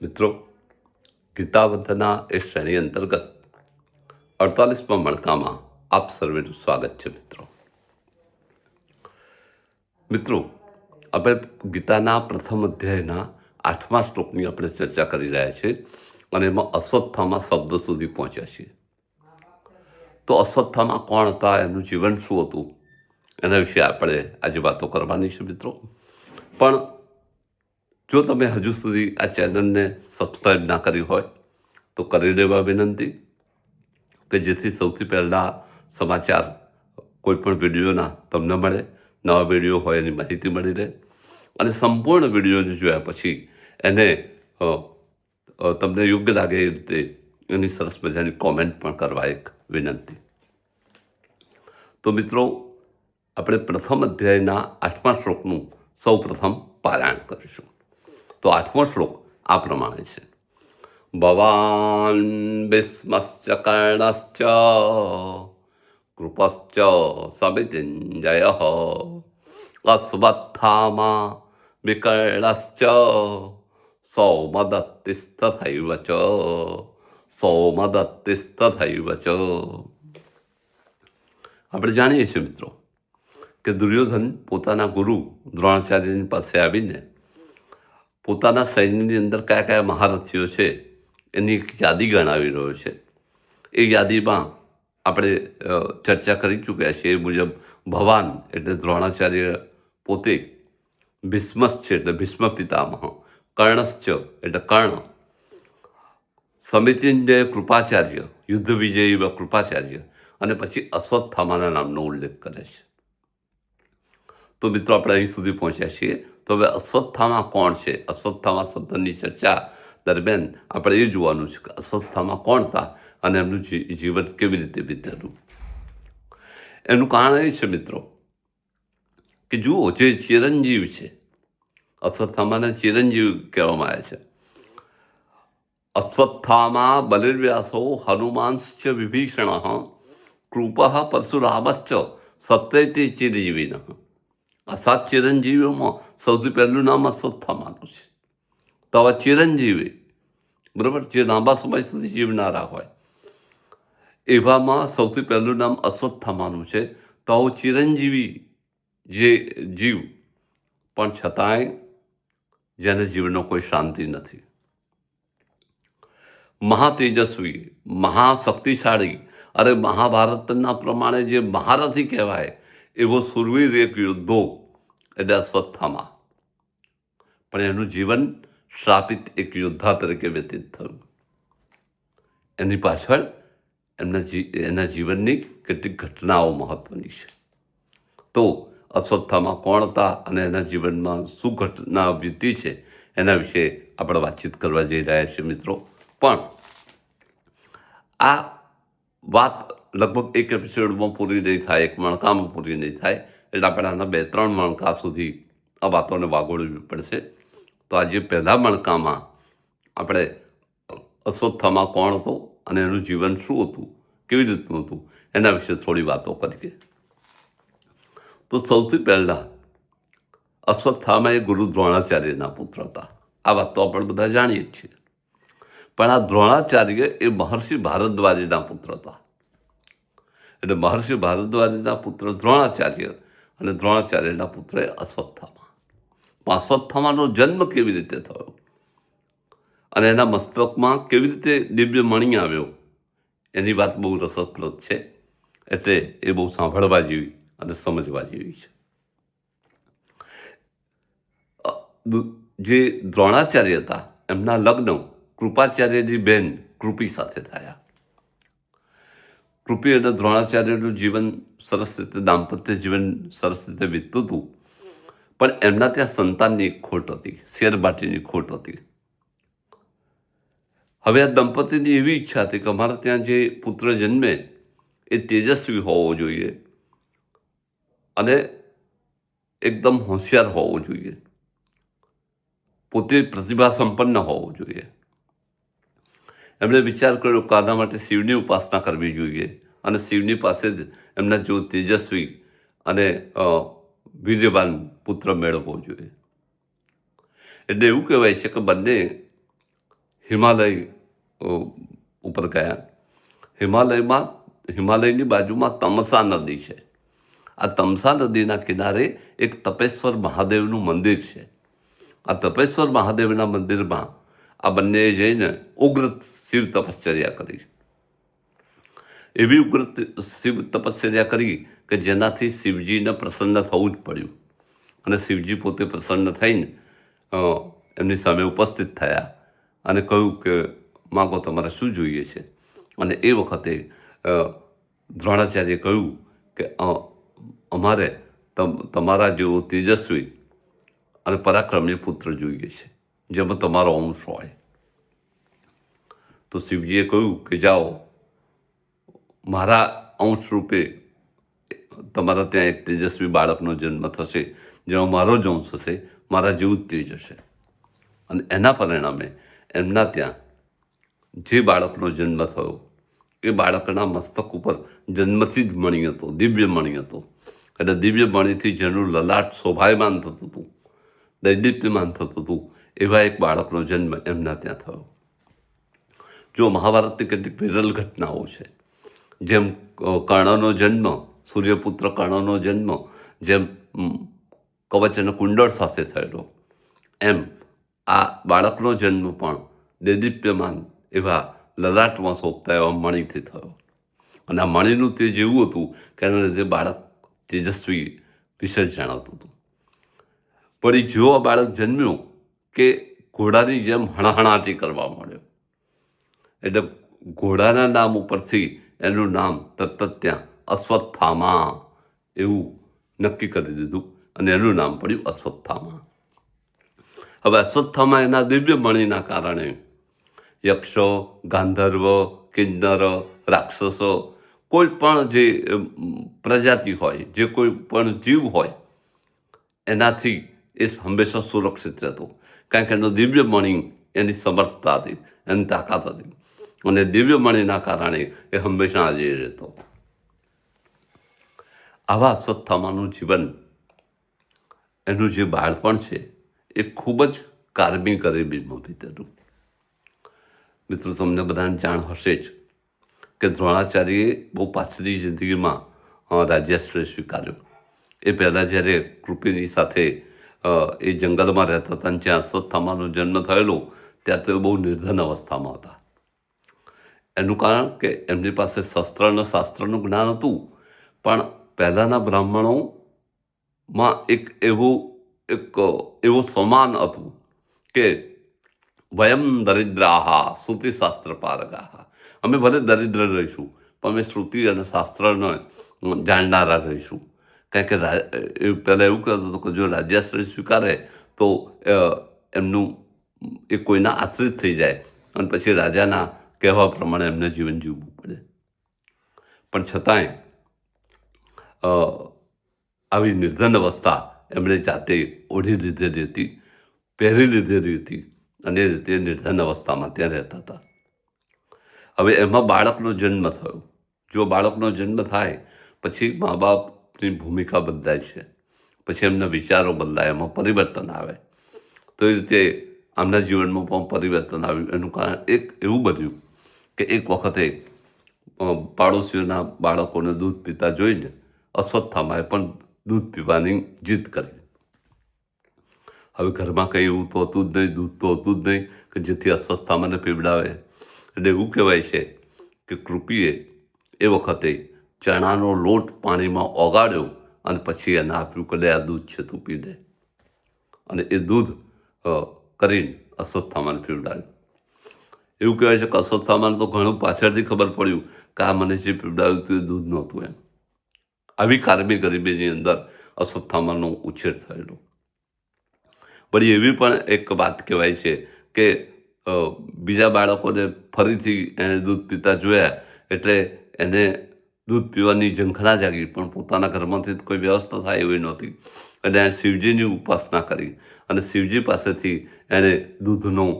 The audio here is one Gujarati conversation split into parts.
મિત્રો, ગીતાવંદના એ શ્રેણી અંતર્ગત 48મા મણકામાં આપ સર્વેનું સ્વાગત છે. મિત્રો, આપણે ગીતાના પ્રથમ અધ્યાયના 8મા શ્લોકની આપણે ચર્ચા કરી રહ્યા છીએ અને એમાં અશ્વત્થામા શબ્દ સુધી પહોંચ્યા છીએ. તો અશ્વત્થામા કોણ હતા, એનું જીવન શું હતું, એના વિશે આપણે આજે વાતો કરવાની છે. મિત્રો, પણ જો તમે હજુ સુધી આ ચેનલને સબસ્ક્રાઈબ ના કરી હોય તો કરી લેવા વિનંતી, કે જેથી સૌથી પહેલાં સમાચાર કોઈ પણ વિડીયોના તમને મળે, નવા વિડીયો હોય એની માહિતી મળી રહે, અને સંપૂર્ણ વિડીયોને જોયા પછી એને તમને યોગ્ય લાગે એ રીતે એની સરસ મજાની કોમેન્ટ પણ કરવા એક વિનંતી. તો મિત્રો, આપણે પ્રથમ અધ્યાયના 8મા શ્લોકનું સૌ પ્રથમ પારાયણ કરીશું. તો 8મો શ્લોક આ પ્રમાણે છે: ભવાન ભીષ્મશ્ચ કર્ણશ્ચ કૃપશ્ચ સમિતિંજયઃ અશ્વત્થામા વિકર્ણશ્ચ સૌમદત્તિસ્તથૈવ ચ. આપણે જાણીએ છીએ મિત્રો કે દુર્યોધન પોતાના ગુરુ દ્રોણાચાર્યની પાસે આવીને પોતાના સૈન્યની અંદર કયા કયા મહારથીઓ છે એની એક યાદી ગણાવી રહ્યો છે. એ યાદીમાં આપણે ચર્ચા કરી ચૂક્યા છીએ. એ મુજબ ભવાન એટલે દ્રોણાચાર્ય પોતે, ભીષ્મશ્ચ એટલે ભીષ્મ પિતામહ, કર્ણશ્ચ એટલે કર્ણ, સમિતિંજય કૃપાચાર્ય યુદ્ધ વિજયી કૃપાચાર્ય, અને પછી અશ્વત્થામાના નામનો ઉલ્લેખ કરે છે. તો મિત્રો, આપણે અહીં સુધી પહોંચ્યા છીએ. તો હવે અશ્વત્થામા કોણ છે? અશ્વત્થામા શબ્દની ચર્ચા દરમિયાન આપણે એ જોવાનું છે કે અશ્વત્થામા કોણ હતા અને એમનું જીવન કેવી રીતે વીતેલું. એનું કારણ એ છે મિત્રો કે જુઓ, જે ચિરંજીવ છે, અશ્વત્થામાને ચિરંજીવ કહેવામાં આવે છે. અશ્વત્થામા બલિર્વ્યાસો હનુમાંશ્ચ વિભીષણ કૃપ પરશુરામશ્ચ સત્યતે ચિરંજીવિન. આ 7 ચિરંજીવીઓમાં સૌથી પહેલું નામ અશ્વત્થામાનું છે. તો આવા ચિરંજીવી, બરાબર, જે લાંબા સમય સુધી જીવનારા હોય, એવામાં સૌથી પહેલું નામ અશ્વત્થામાનું છે. તો આવું ચિરંજીવી જે જીવ, પણ છતાંય જેને જીવનો કોઈ શાંતિ નથી, મહાતેજસ્વી, મહાશક્તિશાળી, અરે મહાભારતના પ્રમાણે જે મહારથી કહેવાય એવો સુરવીર એક યોદ્ધો એટલે અશ્વત્થામા, પણ એનું જીવન શ્રાપિત એક યોદ્ધા તરીકે વ્યતીત થયું. એની પાછળ એના જીવનની કેટલીક ઘટનાઓ મહત્વની છે. તો અશ્વત્થામા કોણ હતા અને એના જીવનમાં શું ઘટના વીતી છે એના વિશે આપણે વાતચીત કરવા જઈ રહ્યા છીએ. મિત્રો, પણ આ વાત લગભગ એક એપિસોડમાં પૂરી નહીં થાય, એક મણકામાં પૂરી નહીં થાય, એટલે આપણે આના 2-3 મણકા સુધી આ વાતોને વાગોળવી પડશે. તો આજે પહેલા મણકામાં આપણે અશ્વત્થામા કોણ હતો અને એનું જીવન શું હતું, કેવી રીતનું હતું, એના વિશે થોડી વાતો કરીએ. તો સૌથી પહેલાં અશ્વત્થામા એ ગુરુ દ્રોણાચાર્યના પુત્ર હતા. આ વાત તો આપણે બધા જાણીએ છીએ. પણ આ દ્રોણાચાર્ય એ મહર્ષિ ભારદ્વાજના પુત્ર હતા. એટલે મહર્ષિ ભારદ્વાજના પુત્ર દ્રોણાચાર્ય અને દ્રોણાચાર્યના પુત્ર અશ્વત્થામા. અશ્વત્થામાનો જન્મ કેવી રીતે થયો અને એના મસ્તકમાં કેવી રીતે દિવ્ય મણિ આવ્યો, એની વાત બહુ રસપ્રદ છે. એટલે એ બહુ સાંભળવા જેવી અને સમજવા જેવી છે. જે દ્રોણાચાર્ય હતા એમના લગ્ન કૃપાચાર્યની બેન કૃપી સાથે થયા. કૃપી અને દ્રોણાચાર્યનું જીવન સરસ રીતે, દાંપત્ય જીવન સરસ રીતે વીતતું હતું, પણ એમના ત્યાં સંતાનની એક ખોટ હતી, શેરબાટીની ખોટ હતી. હવે આ દંપતીની એવી ઈચ્છા હતી કે અમારા ત્યાં જે પુત્ર જન્મે એ તેજસ્વી હોવો જોઈએ અને એકદમ હોશિયાર હોવો જોઈએ, પોતે પ્રતિભા સંપન્ન હોવો જોઈએ. એમણે વિચાર કર્યો કે આના માટે શિવની ઉપાસના કરવી જોઈએ અને શિવની પાસે જ એમના જેવો તેજસ્વી અને વીર્યવાન પુત્ર મેળવવો જોઈએ. એટલે એવું કહેવાય છે કે બંને હિમાલય ઉપર ગયા. હિમાલયની બાજુમાં તમસા નદી છે. આ તમસા નદીના કિનારે એક તપેશ્વર મહાદેવનું મંદિર છે. આ તપેશ્વર મહાદેવના મંદિરમાં આ બંનેએ જઈને ઉગ્ર શિવ તપશ્ચર્યા કરી. એવી ઉગ્ર શિવ તપશ્ચર્યા કરી કે જેનાથી શિવજીને પ્રસન્ન થવું જ પડ્યું. અને શિવજી પોતે પ્રસન્ન થઈને એમની સામે ઉપસ્થિત થયા અને કહ્યું કે માગો, તમારે શું જોઈએ છે? અને એ વખતે દ્રોણાચાર્યે કહ્યું કે અમારે તમારા જેવો તેજસ્વી અને પરાક્રમી પુત્ર જોઈએ છે, જેમાં તમારો અંશ હોય. તો શિવજીએ કહ્યું કે જાઓ, મારા અંશ રૂપે તમારા ત્યાં એક તેજસ્વી બાળકનો જન્મ થશે, જેમાં મારો જ અંશ હશે, મારા જેવું જ તેજ હશે. અને એના પરિણામે એમના ત્યાં જે બાળકનો જન્મ થયો એ બાળકના મસ્તક ઉપર જન્મથી જ મણિ હતો, દિવ્ય મણિ હતો. એટલે દિવ્ય મણિથી જેનું લલાટ શોભાયમાન થતું હતું, દૈદીપ્યમાન થતું હતું, એવા એક બાળકનો જન્મ એમના ત્યાં થયો. જો મહાભારતની કેટલીક વિરલ ઘટનાઓ છે. જેમ કર્ણનો જન્મ, સૂર્યપુત્ર કર્ણનો જન્મ જેમ કવચ અને કુંડળ સાથે થયેલો, એમ આ બાળકનો જન્મ પણ દૈદીપ્યમાન એવા લલાટમાં શોભતા એવા મણિથી થયો. અને આ મણિનું તેજ એવું હતું કે એના લીધે બાળક તેજસ્વી વિશેષ જણાતું હતું. પણ જો આ બાળક જન્મ્યો કે ઘોડાની જેમ હણાહણાટી કરવા માંડ્યો. એટલે ઘોડાના નામ ઉપરથી એનું નામ તરત ત્યાં અશ્વત્થામા એવું નક્કી કરી દીધું અને એનું નામ પડ્યું અશ્વત્થામા. હવે અશ્વત્થામા એના દિવ્ય મણિના કારણે યક્ષો, ગાંધર્વ, કિન્નર, રાક્ષસો, કોઈ પણ જે પ્રજાતિ હોય, જે કોઈ પણ જીવ હોય, એનાથી એ હંમેશા સુરક્ષિત રહેતો. કારણ કે એનો દિવ્ય મણિ એની સમર્થતા હતી, એની તાકાત હતી. અને દિવ્ય મણિના કારણે એ હંમેશા હાજર રહેતો. આવા અશ્વત્થામાનું જીવન, એનું જે બાળપણ છે એ ખૂબ જ કારમી ગરીબીમાં વીતેલું. મિત્રો, તમને બધાને જાણ હશે જ કે દ્રોણાચાર્યએ બહુ પાછલી જિંદગીમાં રાજ્યાશ્રય સ્વીકાર્યો. એ પહેલાં જ્યારે કૃપિની સાથે એ જંગલમાં રહેતા હતા, જ્યાં અશ્વત્થામાનો જન્મ થયેલો, ત્યાં તો બહુ નિર્ધન અવસ્થામાં હતા. એનું કારણ કે એમની પાસે શસ્ત્ર અને શાસ્ત્રનું જ્ઞાન હતું, પણ પહેલાંના બ્રાહ્મણોમાં એક એવો સમાન હતું કે વયમ દરિદ્રાહા શ્રુતિશાસ્ત્ર પારગાહા. અમે ભલે દરિદ્ર રહીશું, પણ અમે શ્રુતિ અને શાસ્ત્રને જાણનારા રહીશું. કારણ કે એ પહેલાં એવું કહેતું હતું કે જો રાજ્યાશ્રય સ્વીકારે તો એમનું એ કોઈના આશ્રિત થઈ જાય અને પછી રાજાના કહેવા પ્રમાણે એમને જીવન જીવવું પડે. પણ છતાંય આવી નિર્ધન અવસ્થા એમણે જાતે ઓઢી લીધેલી હતી, પહેરી લીધેલી હતી, અને એ રીતે નિર્ધન અવસ્થામાં ત્યાં રહેતા હતા. હવે એમાં બાળકનો જન્મ થયો. જો બાળકનો જન્મ થાય પછી મા બાપની ભૂમિકા બદલાય છે, પછી એમના વિચારો બદલાય, એમાં પરિવર્તન આવે. તો એ રીતે આમના જીવનમાં પણ પરિવર્તન આવ્યું. એનું કારણ એક એવું બન્યું કે એક વખતે પાડોશીઓના બાળકોને દૂધ પીતા જોઈને અશ્વત્થામાએ પણ દૂધ પીવાની જીદ કરી. હવે ઘરમાં કંઈ એવું તો હતું જ નહીં, દૂધ તો હતું જ નહીં કે જેથી અશ્વત્થામાને પીવડાવે. એટલે એવું કહેવાય છે કે કૃપિએ એ વખતે ચણાનો લોટ પાણીમાં ઓગાળ્યો અને પછી એને આપ્યું કે લે, આ દૂધ છે, તું પી દે. અને એ દૂધ કરીને અશ્વત્થામાને પીવડાવ્યું. એવું કહેવાય છે કે અશ્વત્થામાને તો ઘણું પાછળથી ખબર પડ્યું કે આ મને જે પીવડાવ્યું હતું એ દૂધ નહોતું એમ. આવી કારમી ગરીબીની અંદર અશ્વત્થામાનો ઉછેર થયેલો. વળી એવી પણ એક વાત કહેવાય છે કે બીજા બાળકોને ફરીથી એને દૂધ પીતા જોયા એટલે એને દૂધ પીવાની ઝંખના જાગી, પણ પોતાના ઘરમાંથી કોઈ વ્યવસ્થા થાય એવી નહોતી. અને એણે શિવજીની ઉપાસના કરી અને શિવજી પાસેથી એણે દૂધનું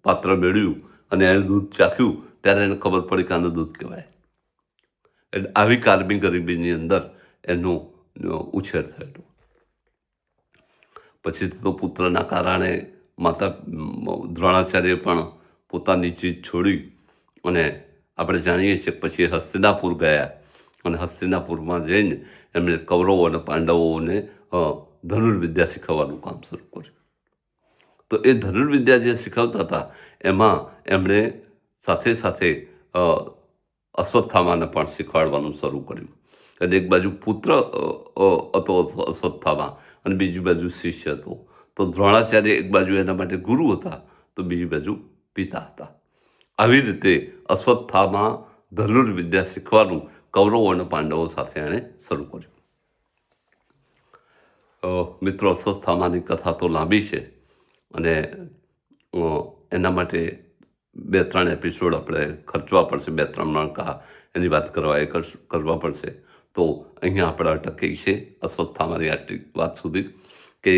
પાત્ર મેળવ્યું અને એણે દૂધ ચાખ્યું. ત્યારે એને ખબર પડી કે આનું દૂધ કહેવાય. એટલે આવી કારમી ગરીબીની અંદર એનો ઉછેર થયેલો. પછી તો પુત્રના કારણે માતા દ્રોણાચાર્ય પણ પોતાની જીત છોડી અને આપણે જાણીએ છીએ પછી હસ્તિનાપુર ગયા અને હસ્તિનાપુરમાં જઈને એમણે કૌરવો અને પાંડવોને ધનુર્વિદ્યા શીખવવાનું કામ શરૂ કર્યું. તો એ ધનુર્વિદ્યા જે શીખવતા હતા એમાં એમણે સાથે સાથે અશ્વત્થામાને પણ શીખવાડવાનું શરૂ કર્યું. અને એક બાજુ પુત્ર હતો અશ્વત્થામા અને બીજી બાજુ શિષ્ય હતો. તો દ્રોણાચાર્ય એક બાજુ એના માટે ગુરુ હતા તો બીજી બાજુ પિતા હતા. આવી રીતે અશ્વત્થામા ધનુર્વિદ્યા શીખવાનું કૌરવો અને પાંડવો સાથે એણે શરૂ કર્યું. મિત્રો, અશ્વત્થામાની કથા તો લાંબી છે અને એના માટે 2-3 એપિસોડ આપણે ખર્ચવા પડશે, 2-3 મણકા એની વાત કરવા પડશે. તો અહીંયા આપણે અટકી છે અશ્વત્થામાની આટલી વાત સુધી કે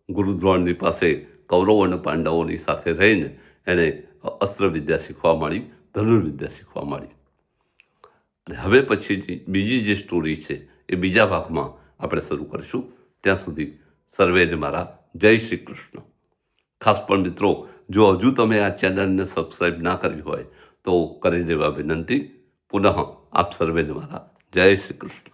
ગુરુ દ્રોણની પાસે કૌરવો અને પાંડવોની સાથે રહીને એણે અસ્ત્રવિદ્યા શીખવા માંડી, ધનુર્વિદ્યા શીખવા માંડી. અને હવે પછી બીજી જે સ્ટોરી છે એ બીજા ભાગમાં આપણે શરૂ કરીશું. ત્યાં સુધી સર્વેને મારા જય શ્રી કૃષ્ણ. ખાસ પણ મિત્રો, જો હજુ તમે આ ચેનલને સબસ્ક્રાઈબ ના કરી હોય તો કરી દેવા વિનંતી. પુનઃ આપ સર્વેને મારા જય શ્રી કૃષ્ણ.